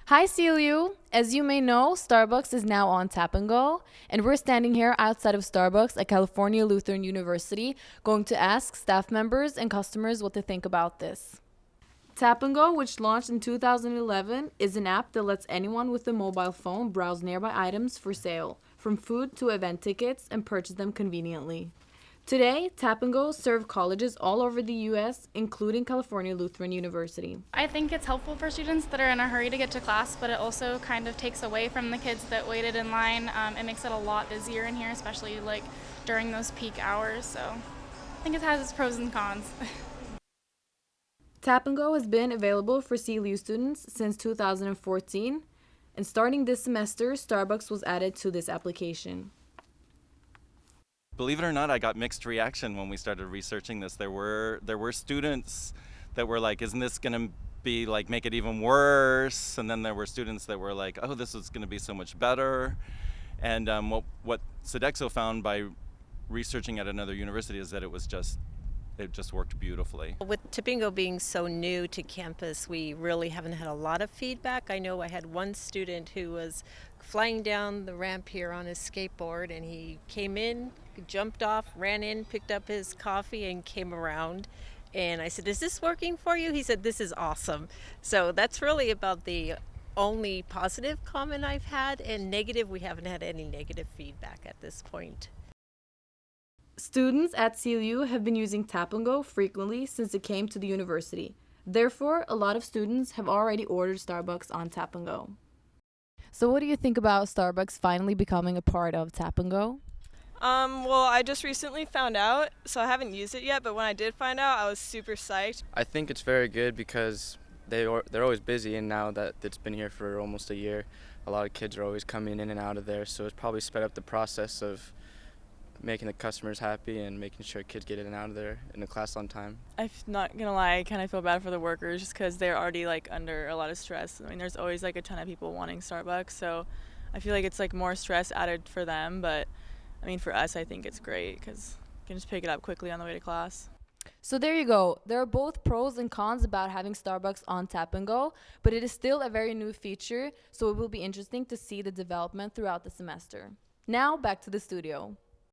Hi, CLU. As you may know, Starbucks is now on Tapingo, and we're standing here outside of Starbucks at California Lutheran University, going to ask staff members and customers what they think about this. Tapingo, which launched in 2011, is an app that lets anyone with a mobile phone browse nearby items for sale, from food to event tickets, and purchase them conveniently. Today, Tapingo serve colleges all over the U.S., including California Lutheran University. I think it's helpful for students that are in a hurry to get to class, but it also kind of takes away from the kids that waited in line. It makes it a lot busier in here, especially like during those peak hours. So I think it has its pros and cons. Tapingo has been available for CLU students since 2014, and starting this semester, Starbucks was added to this application. Believe it or not, I got mixed reaction when we started researching this. There were students that were like, "Isn't this gonna be like make it even worse?" And then there were students that were like, "Oh, this is gonna be so much better." And what Sodexo found by researching at another university is that it just worked beautifully. With Tapingo being so new to campus, we really haven't had a lot of feedback. I know I had one student who was flying down the ramp here on his skateboard, and he came in, jumped off, ran in, picked up his coffee, and came around. And I said, "Is this working for you?" He said, "This is awesome." So that's really about the only positive comment I've had, and negative, we haven't had any negative feedback at this point. Students at CLU have been using Tapingo frequently since it came to the university. Therefore, a lot of students have already ordered Starbucks on Tapingo. So what do you think about Starbucks finally becoming a part of Tapingo? Well, I just recently found out, so I haven't used it yet, but when I did find out, I was super psyched. I think it's very good because they're always busy, and now that it's been here for almost a year, a lot of kids are always coming in and out of there, so it's probably sped up the process of making the customers happy and making sure kids get in and out of there in the class on time. I'm not gonna lie, I kind of feel bad for the workers just because they're already like under a lot of stress. I mean, there's always like a ton of people wanting Starbucks, so I feel like it's like more stress added for them, but I mean, for us, I think it's great because you can just pick it up quickly on the way to class. So there you go. There are both pros and cons about having Starbucks on Tapingo, but it is still a very new feature, so it will be interesting to see the development throughout the semester. Now, back to the studio.